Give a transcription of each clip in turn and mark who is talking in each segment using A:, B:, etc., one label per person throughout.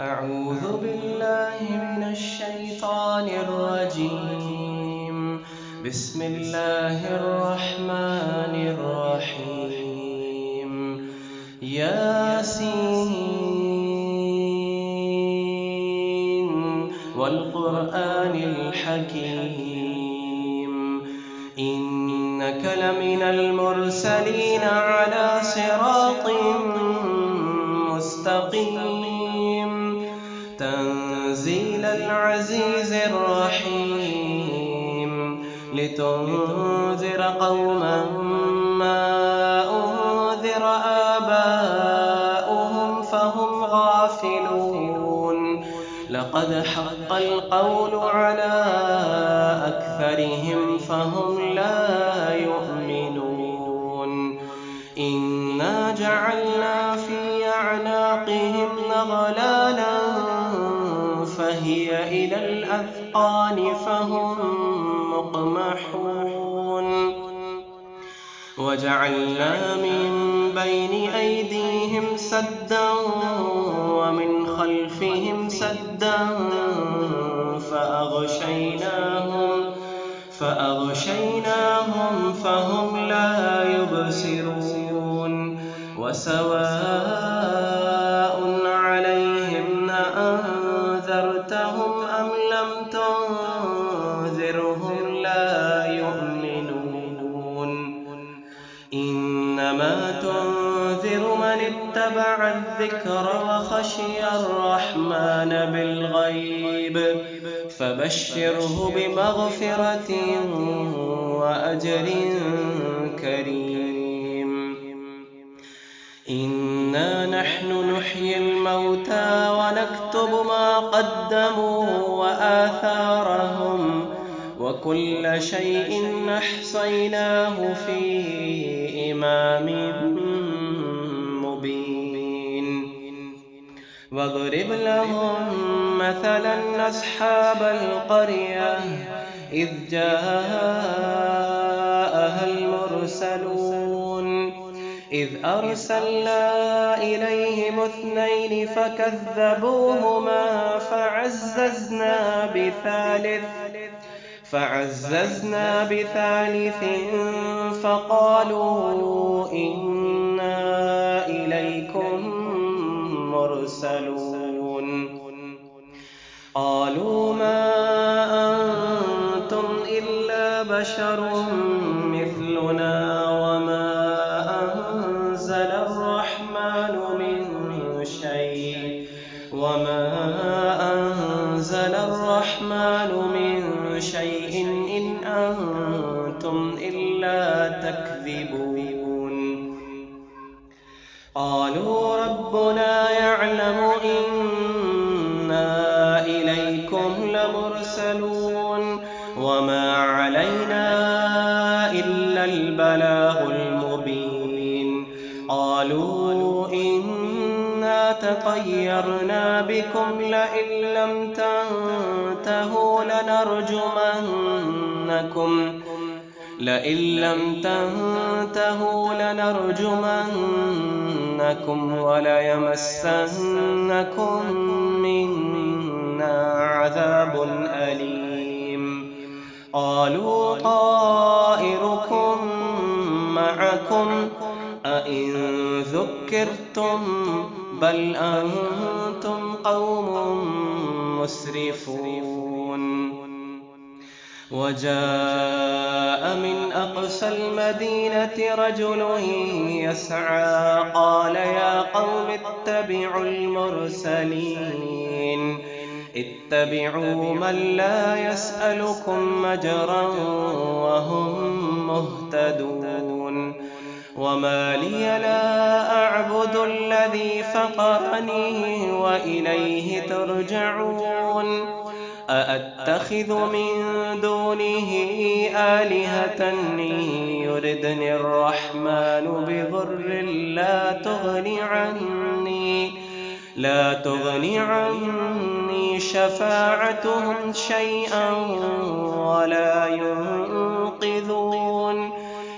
A: أعوذ بالله من الشيطان الرجيم. بسم الله الرحمن الرحيم. ياسين والقرآن الحكيم. إنك لمن المرسلين على صراط مستقيم. تنزيل العزيز الرحيم. لتنذر قوما ما أنذر آباؤهم فهم غافلون. لقد حق القول على أكثرهم فهم لا يؤمنون. إنا جعلنا في أعناقهم أغلالا فهي إلى الأذقان فهم مقمحون. وجعلنا من بين أيديهم سدا ومن خلفهم سدا فأغشيناهم فهم لا يبصرون. وسواء عليهم أأنذرتهم أم لم تنذرهم لا يؤمنون. إنما تنذر من اتبع الذكر وخشي الرحمن بالغيب فبشره بمغفرة وأجر كريم. إنا نحن نحيي الموتى ونكتب ما قدموا وآثارهم وكل شيء أحصيناه في إمام مبين. واضرب لهم مثلا أصحاب القرية إذ جاءها المرسلون إذ أرسلنا إليهم اثنين فكذبوهما فعززنا بثالث فقالوا إنا إليكم مرسلون. قالوا ما أنتم إلا بشر مثلنا وما أنزل الرحمن من شيء إن أنتم إلا تكذبون. قالوا ربنا يعلم إنا إليكم لمرسلون وما علينا إلا البلاغ المبين. قالوا إنا تطيرنا بكم لئن لم تنتهوا لنرجمنكم وليمسنكم منا عذاب أليم. قالوا طائركم معكم أئن ذكرتم بل أنتم قوم مسرفون. وجاء من أقصى المدينة رجل يسعى قال يا قوم اتبعوا من لا يسألكم أجرا وهم مهتدون. وما لي لا أعبد الذي فطرني وإليه ترجعون. أأتخذ من دونه آلهة يردني الرحمن بضر لا تغني عني شفاعتهم شيئا ولا ينقذون.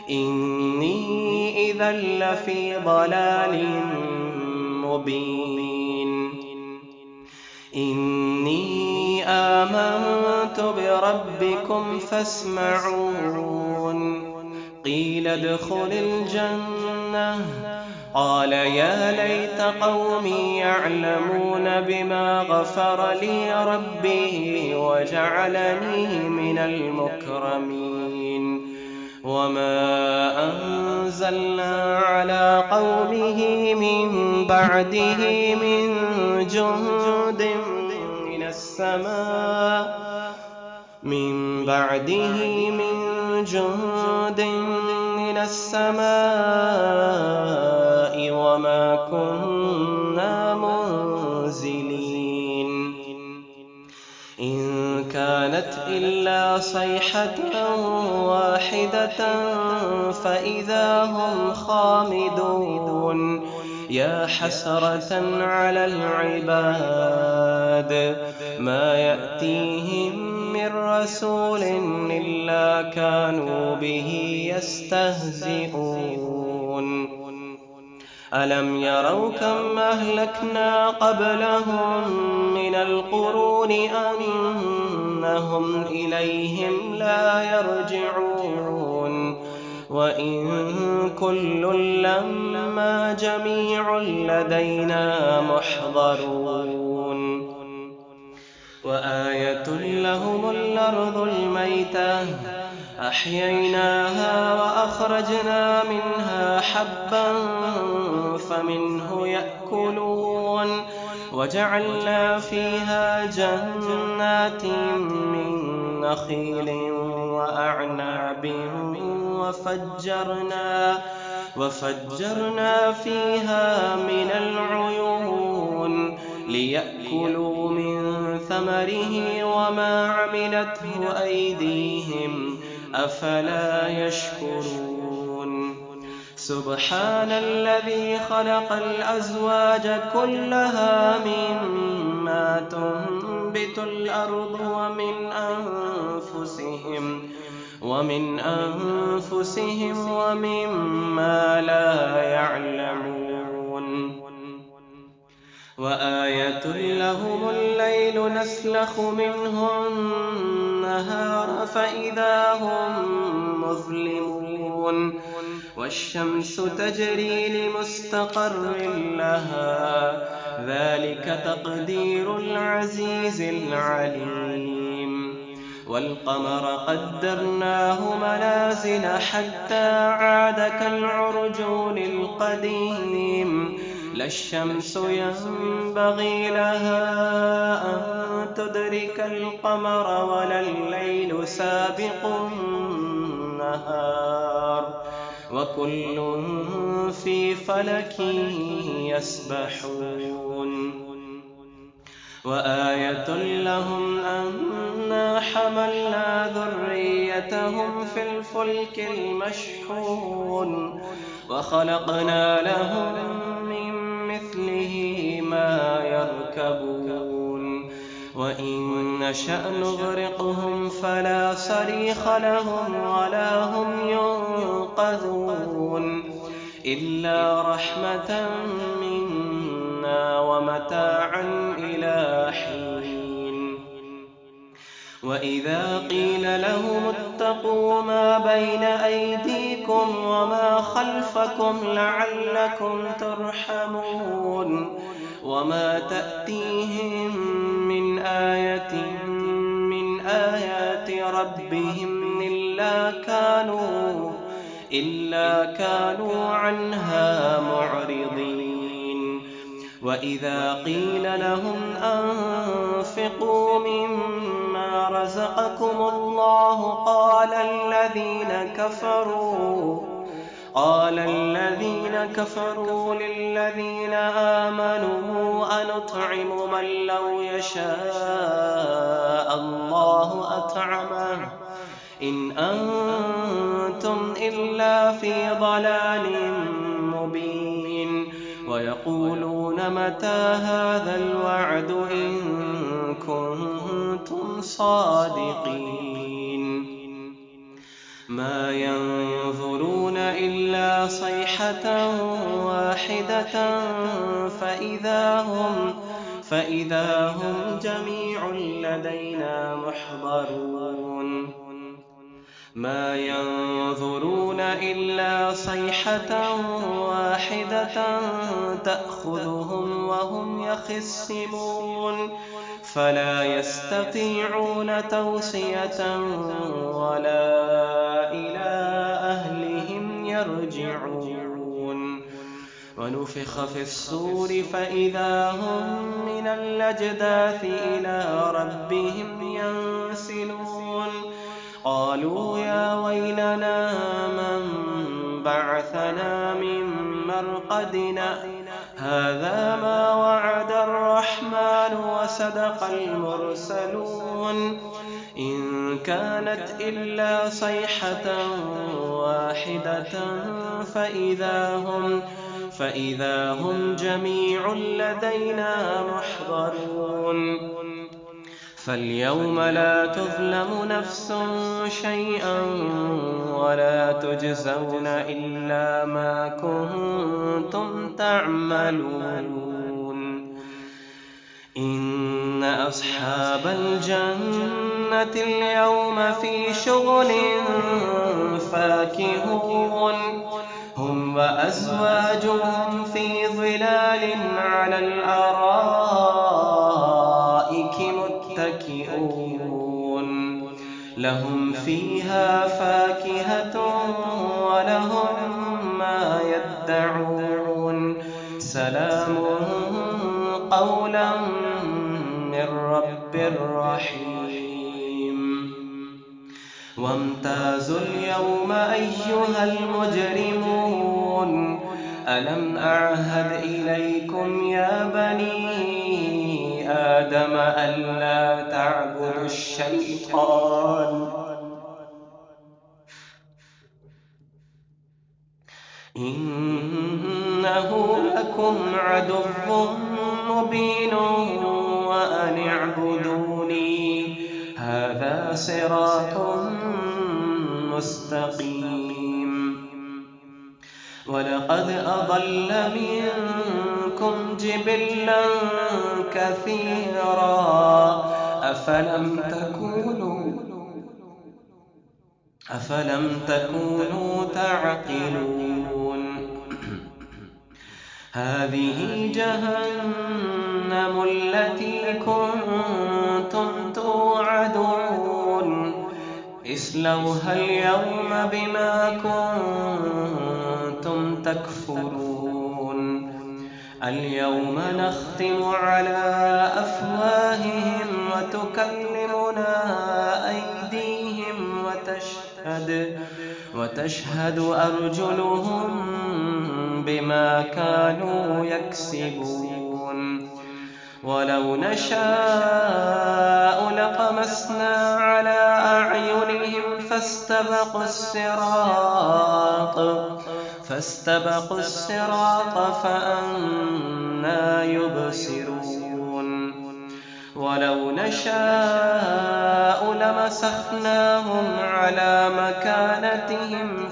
A: إني إذا لفي ضلال مبين. بربكم فاسمعون قيل ادخل الجنة قال يا ليت قومي يعلمون بما غفر لي ربي وجعلني من المكرمين وما أنزلنا على قومه من بعده من جند من السماء وما كنا منزلين إن كانت إلا صيحة واحدة فإذا هم خامدون يا حسرة على العباد ما يأتيهم من رسول إلا كانوا به يستهزئون ألم يروا كم أهلكنا قبلهم من القرون أنهم إليهم لا يرجعون وإن كل لما جميع لدينا محضرون وآية لهم الأرض الميتة أحييناها وأخرجنا منها حبا فمنه يأكلون وجعلنا فيها جنات من نخيل وأعناب وفجرنا فيها من العيون ليأكلوا من ثمره وما عملته أيديهم أفلا يشكرون سبحان الذي خلق الأزواج كلها مما تنبت الأرض ومن أنفسهم ومما لا يعلمون وآية لهم الليل نسلخ منه النهار فإذا هم مظلمون والشمس تجري لمستقر لها ذلك تقدير العزيز العليم والقمر قدرناه منازل حتى عاد كالعرجون القديم لا الشمس ينبغي لها أن تدرك القمر ولا الليل سابق النهار وكل في فلك يسبحون وآية لهم أنا حملنا ذريتهم في الفلك المشحون وخلقنا لهم من مثله ما يركبون وإن نشأ نغرقهم فلا صريخ لهم ولا هم ينقذون إلا رحمة منا ومتاعا إلى حين وإذا قيل لهم اتقوا ما بين أيديكم وما خلفكم لعلكم ترحمون وما تأتيهم من آية من آيات ربهم إلا كانوا عنها معرضين وإذا قيل لهم أنفقوا مما رزقكم الله قال الذين كفروا للذين آمنوا أنطعم من لو يشاء الله أطعمه إن أنتم إلا في ضلال مبين ويقولون متى هذا الوعد إن كنتم صادقين ما ينظرون إلا صيحة واحدة فإذا هم جميع لدينا محضرون ما ينظرون إلا صيحة واحدة تأخذهم وهم يخصمون فلا يستطيعون توصية ولا إلى أهلهم يرجعون ونفخ في الصور فإذا هم من الأجداث إلى ربهم ينسلون قالوا يا ويلنا من بعثنا من مرقدنا هذا ما وعد الرحمن وصدق المرسلون إن كانت إلا صيحة واحدة فإذا هم جميع لدينا محضرون فاليوم لا تظلم نفس شيئا ولا تجزون إلا ما كنتم تعملون إن أصحاب الجنة اليوم في شغل فاكهون هم وأزواجهم في ظلال على الأرائك متكئون لهم فيها فاكهة ولهم ما يدعون سلام قولا من رب رحيم وامتازوا اليوم أيها المجرمون ألم أعهد إليكم يا بني آدم ألا تعبدوا الشيطان إنه لكم عدو مبين وأن اعبدوني هذا صراط مستقيم ولقد أضل منكم جبلا كثيرا أفلم تكونوا تعقلون هذه جهنم التي كنتم توعدون اصلوها اليوم بما كنتم تكفرون اليوم نختم على أفواههم وتكلمنا أيديهم وتشهد أرجلهم بما كانوا يكسبون ولو نشاء لطمسنا على أعينهم فاستبقوا الصراط فأنى يبصرون ولو نشاء لمسخناهم على مكانتهم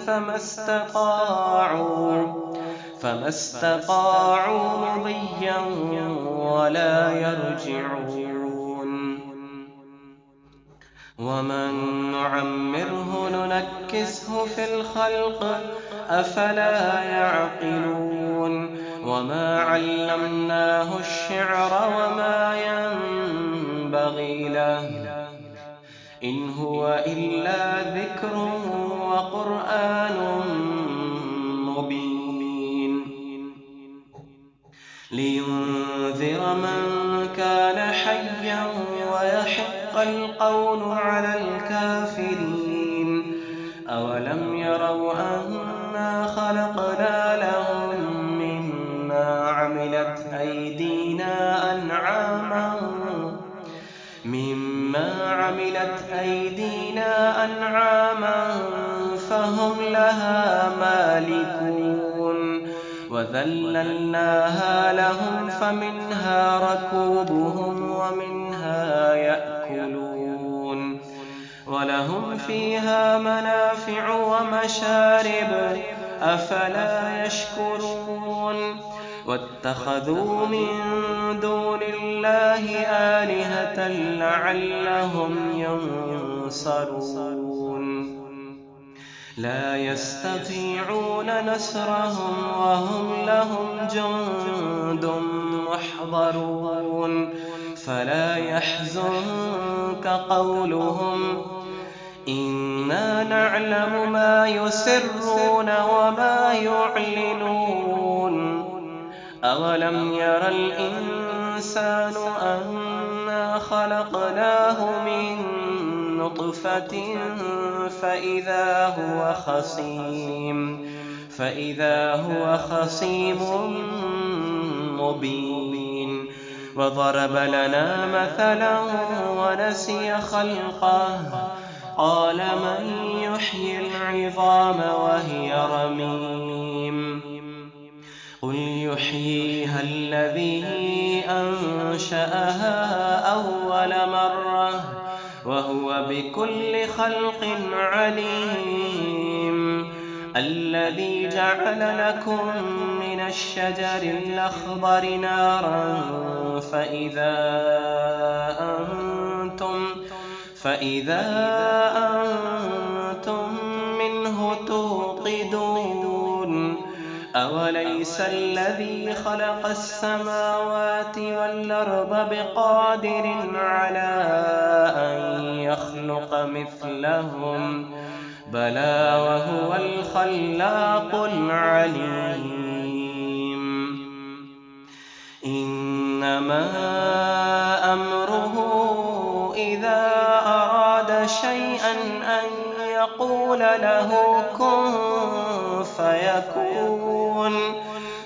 A: فما استطاعوا مضيا ولا يرجعون ومن نعمره ننكسه في الخلق أفلا يعقلون وما علمناه الشعر وما ينبغي له إن هو إلا ذكر وقرآن مبين لينذر من كان حيا ويحق القول على الكافرين أولم يروا أنا خلقنا لهم مما عملت أيدينا أنعاما فهم لها مالكون وذللناها لهم فمنها ركوبهم ومنها يأكلون ولهم فيها منافع ومشارب أفلا يشكرون واتخذوا من دون الله آلهة لعلهم ينصرون لا يستطيعون نصرهم وهم لهم جند محضرون فلا يحزنك قولهم إنا نعلم ما يسرون وما يعلنون أولم ير الإنسان أنا خلقناه من نطفة فإذا هو خصيم مبين وضرب لنا مثلا ونسي خلقه قال من يحيي العظام وهي رميم قل يحييها الذي أنشأها أول مرة وهو بكل خلق عليم الذي جعل لكم من الشجر الأخضر نارا فإذا أنتم منه توقدون أوليس الذي خلق السماوات والأرض بقادر على أن يخلق مثلهم بلى وهو الخلاق العليم إنما أمره إذا أراد شيئا أن يقول له كن فيكون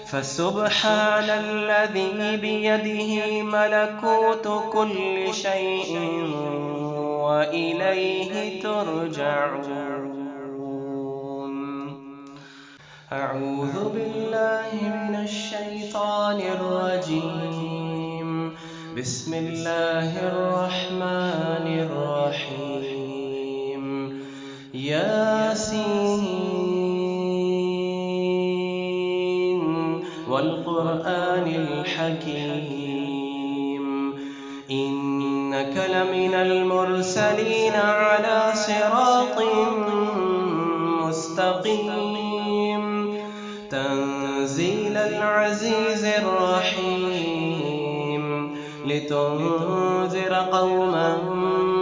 A: فسبحان الذي بيده ملكوت كل شيء وإليه ترجعون. أعوذ بالله من الشيطان الرجيم. بسم الله الرحمن الرحيم. ياسين والقرآن الحكيم إنك لمن المرسلين على صراط مستقيم تنزيل العزيز الرحيم لتنذر قوما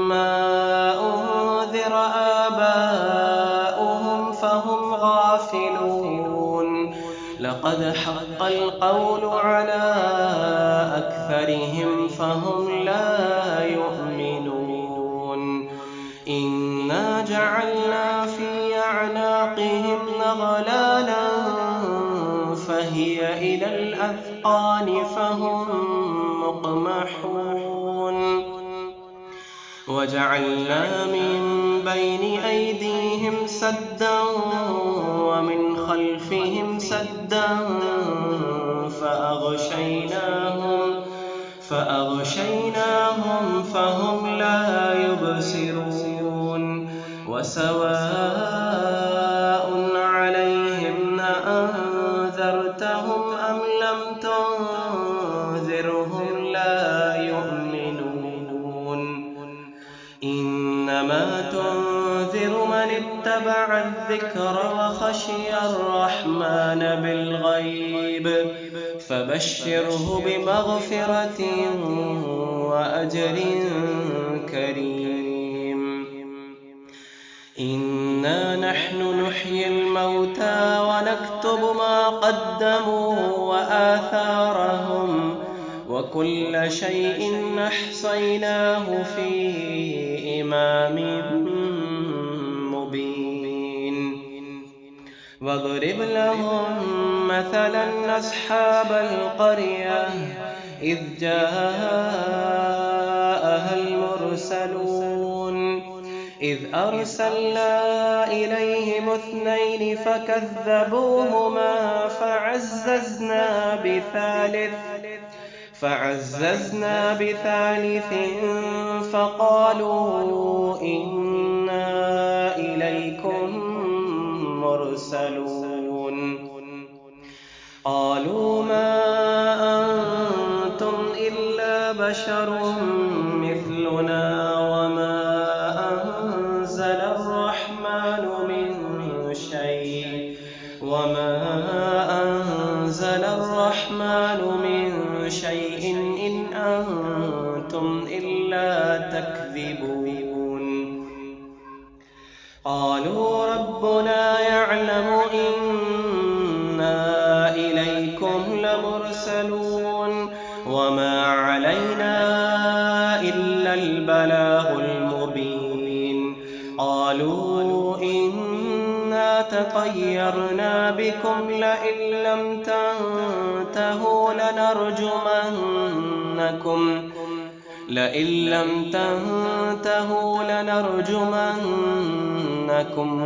A: ما أنذر آباؤهم فهم غافلون لقد حق القول على أكثرهم فهم لا يؤمنون إنا جعلنا في أعناقهم أغلالا فهي إلى الأذقان فهم مقمحون وجعلنا من بين أيديهم سدا ومن خلفهم سدا فأغشيناهم فهم لا يبصرون وسواء عليهم أأنذرتهم أم لم تنذرهم لا يؤمنون إنما تنذر من اتبع الذكر وخشي الرحمن بالغيب فبشره بمغفرة وأجر كريم إنا نحن نحيي الموتى ونكتب ما قدموا وآثارهم وكل شيء أحصيناه في إمام مبين واضرب لهم مثلا أصحاب القرية إذ جاءها المرسلون إذ أرسلنا إليهم 2 فكذبوهما فعززنا بثالث فقالوا إنا إليكم مرسلون قالوا ما بشر مثلنا وما أنزل الرحمن من شيء إن أنتم إلا تكذبون. قالوا ربنا يعلم إنا إليكم لمرسلون وما علينا إلا البلاغ المبين. قالوا إنا تطيرنا بكم لئن لم تنتهوا لنرجمنكم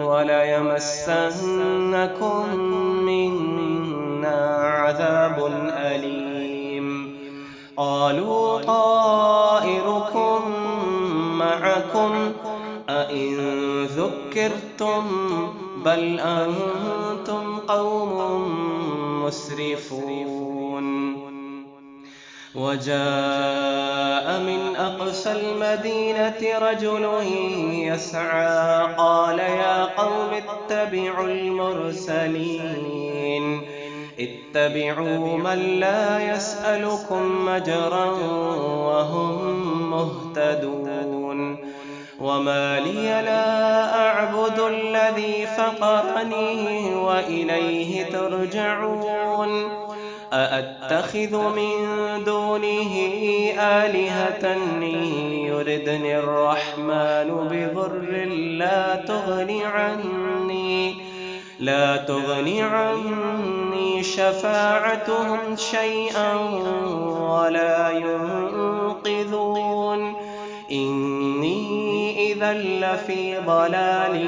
A: وليمسنكم منا عذاب أليم. قالوا طائركم معكم أئن ذكرتم بل أنتم قوم مسرفون. وجاء من أقصى المدينة رجل يسعى قال يا قوم اتبعوا المرسلين اتبعوا من لا يسألكم أجرا وهم مهتدون. وما لي لا أعبد الذي فطرني وإليه ترجعون. أأتخذ من دونه آلهة يردني الرحمن بضر لا تغني عني شفاعتهم شيئا ولا ينقذون. إني إذا لفي ضلال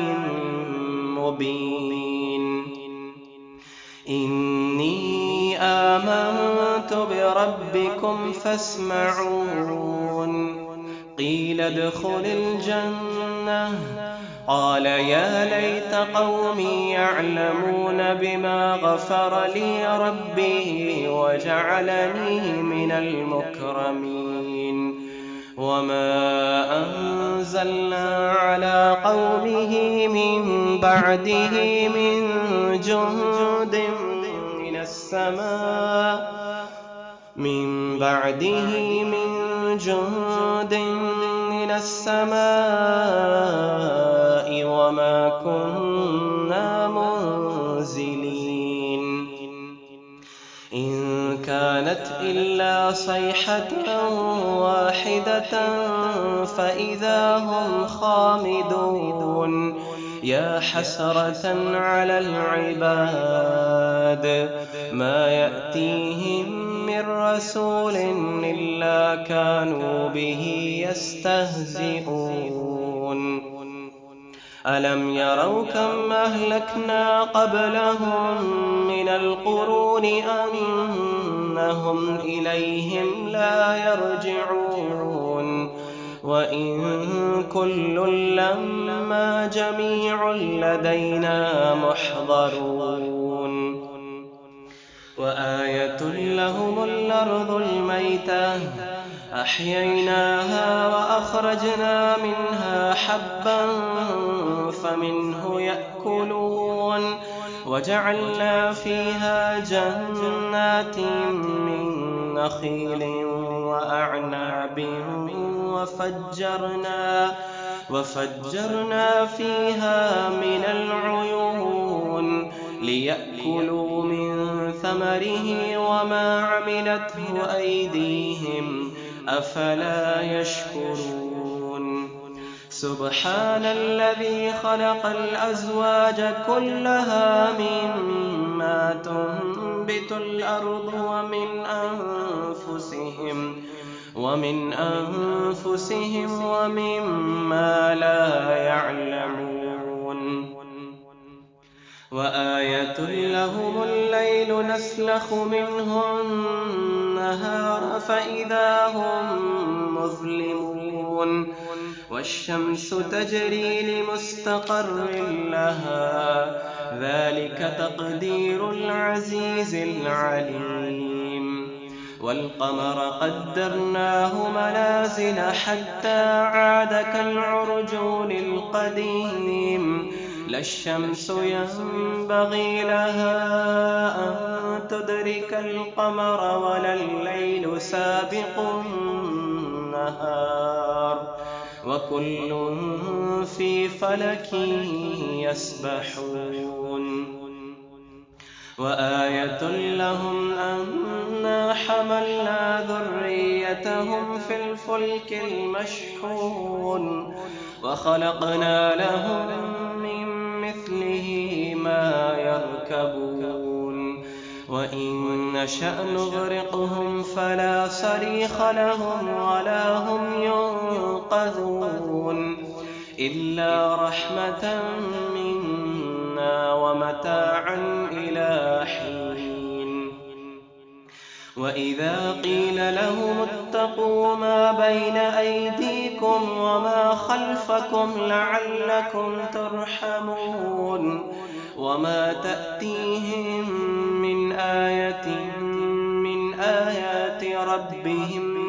A: مبين. إني آمنت بربكم فاسمعون. قيل ادخل الجنة قال يا ليت قومي يعلمون بما غفر لي ربي وجعلني من المكرمين. وما أنزلنا على قومه من بعده من جند من السماء وما كنا منزلين. إن كانت إلا صيحة واحدة فإذا هم خامدون. يا حسرة على العباد ما يأتيهم من رسول إلا كانوا به يستهزئون. ألم يروا كم أهلكنا قبلهم من القرون أنهم إليهم لا يرجعون. وإن كل لما جميع لدينا محضرون. وآية لهم الأرض الميتة أحييناها وأخرجنا منها حبا فمنه يأكلون. وجعلنا فيها جنات من نخيل وأعناب وفجرنا فيها من العيون ليأكلوا من ثمره وما عملته أيديهم أفلا يشكرون. سبحان الذي خلق الأزواج كلها مما تنبت الأرض ومن أنفسهم ومما لا يعلمون. وآية لهم الليل نسلخ منه النهار فإذا هم مظلمون. والشمس تجري لمستقر لها ذلك تقدير العزيز العليم. والقمر قدرناه منازل حتى عاد كالعرجون القديم لا الشمس ينبغي لها أن تدرك القمر ولا الليل سابق النهار وكل في فلك يسبحون وآية لهم أنا حملنا ذريتهم في الفلك المشحون وخلقنا لهم من مثله ما يركبون وإن نشأ نغرقهم فلا صريخ لهم ولا هم ينقذون إلا رحمة منا ومتاعا إلى حين وإذا قيل لهم اتقوا ما بين أيديكم وما خلفكم لعلكم ترحمون وما تأتيهم من آية من آيات ربهم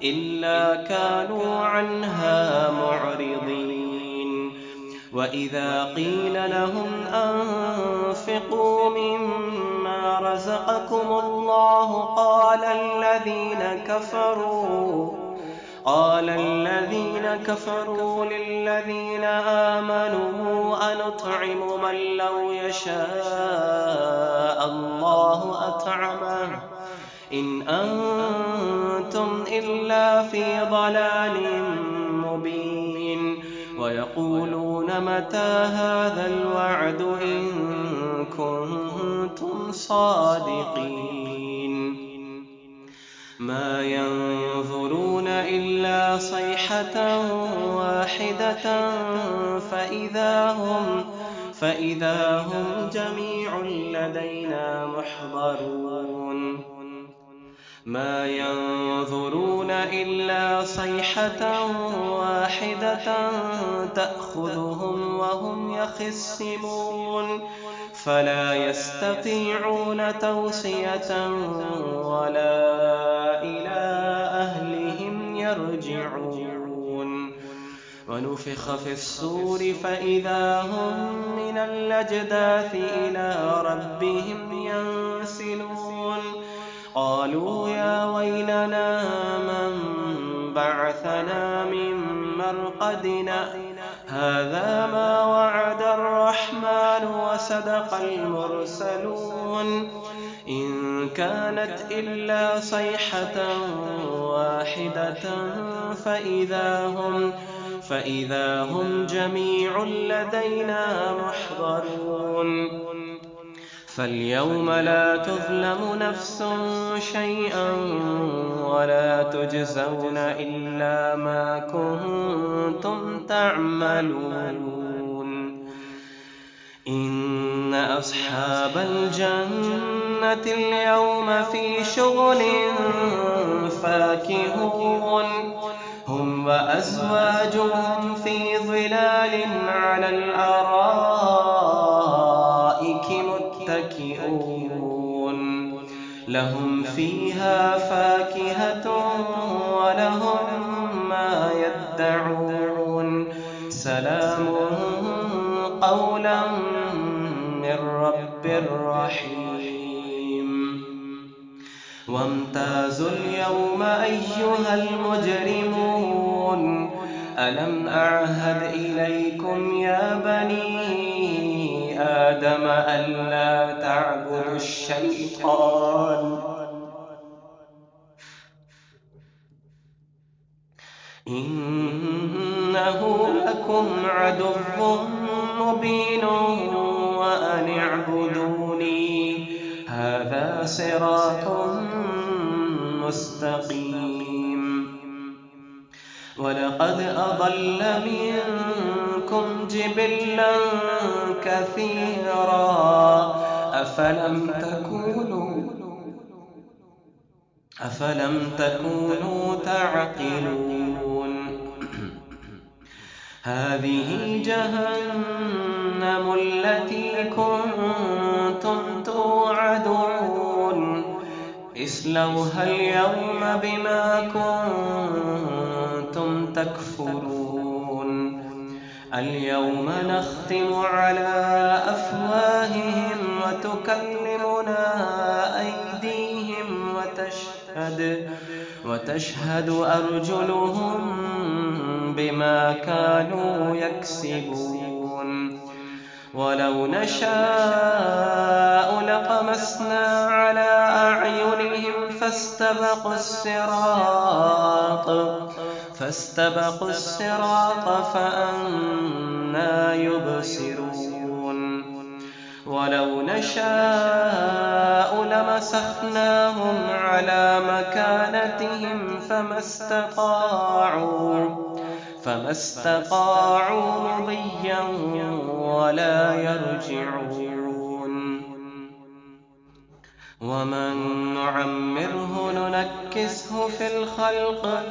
A: إلا كانوا عنها معرضين وإذا قيل لهم أنفقوا مما رزقكم الله قال الذين كفروا للذين آمنوا أنطعم من لو يشاء الله أطعمه إن أنتم إلا في ضلال مبين ويقولون متى هذا الوعد إن كنتم صادقين ما ينظرون إلا صيحة واحدة فإذا هم جميع لدينا محضرون ما ينظرون إلا صيحة واحدة تأخذهم وهم يخصمون فلا يستطيعون توصية ولا إلى أهلهم يرجعون ونفخ في الصور فإذا هم من الأجداث إلى ربهم ينسلون قالوا يا ويلنا من بعثنا من مرقدنا هذا ما وعد الرحمن وصدق المرسلون إن كانت إلا صيحة واحدة فإذا هم جميع لدينا محضرون فاليوم لا تظلم نفس شيئا ولا تجزون إلا ما كنتم تعملون إن أصحاب الجنة اليوم في شغل فاكهون هم وأزواجهم في ظلال على الأرائك متكئون لهم فيها فاكهة ولهم ما يدعون سلام قولا من رب رحيم وامتازوا اليوم أيها المجرمون ألم أعهد إليكم يا بني آدم ألا تعبدوا الشيطان إنه لكم عدو مبين وأن اعبدوني هذا صراط مستقيم ولقد أضل منكم جبلا كثيرا أفلم تكونوا تعقلون هذه جهنم التي كنتم توعدون اصلوها اليوم بما كنتم تكفرون اليوم نختم على أفواههم وتكلمنا أيديهم وتشهد أرجلهم بما كانوا يكسبون ولو نشاء لطمسنا على أعينهم فاستبقوا الصراط فأنى يبصرون ولو نشاء لمسخناهم على مكانتهم فما استطاعوا مضيا ولا يرجعون ومن نعمره ننكسه في الخلق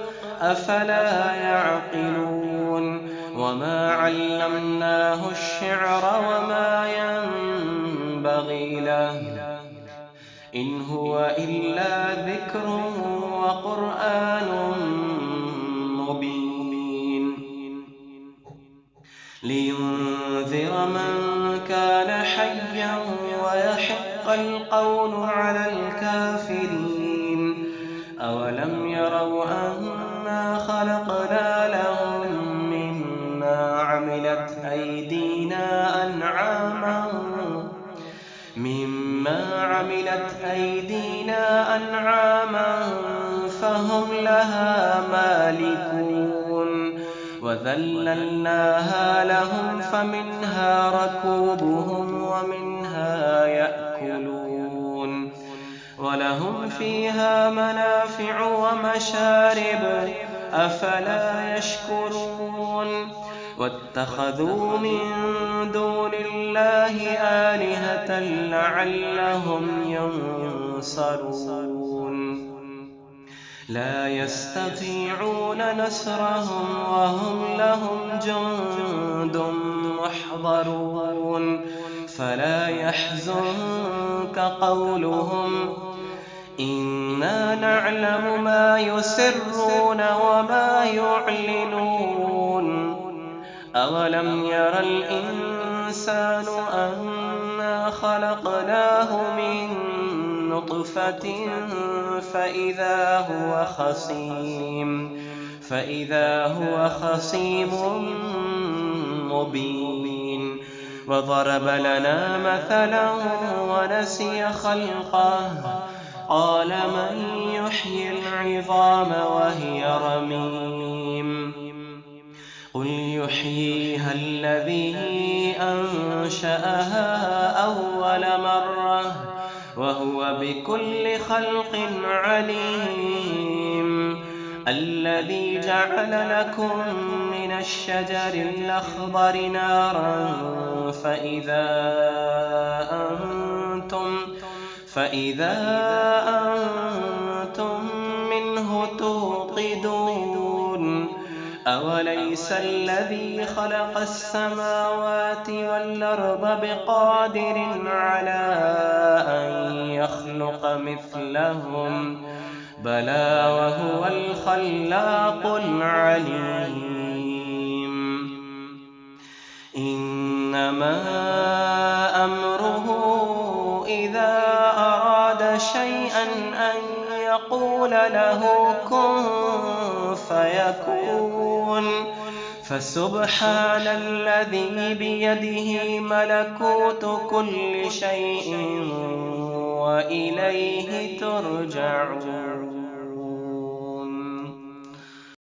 A: أفلا يعقلون وما علمناه الشعر وما ينبغي له إن هو إلا ذكر وقرآن مبين لينذر من كان حيا ويحق القول على الكافرين أولم يروا أنا خلقنا لهم مما عملت أيدينا أنعاما فهم لها مالكون وذللناها لهم فمنها ركوبهم ومنها يأكلون ولهم فيها منافع ومشارب أفلا يشكرون واتخذوا من دون الله آلهة لعلهم ينصرون لا يستطيعون نصرهم وهم لهم جند محضرون فلا يحزنك قولهم إنا نعلم ما يسرون وما يعلنون أولم ير الإنسان أنا خلقناه من نطفة فإذا هو خصيم مبين وضرب لنا مثلا ونسي خلقه قال من يحيي العظام وهي رميم قل يحييها الذي أنشأها أول مرة وهو بكل خلق عليم الذي جعل لكم من الشجر الأخضر نارا فإذا أنتم منه توقدون أوليس الذي خلق السماوات والأرض بقادر على أن يخلق مثلهم بلى وهو الخلاق العليم إنما أمره إذا أراد شيئا أن يقول له كن فيكون فسبحان الذي بيده ملكوت كل شيء وإليه ترجعون.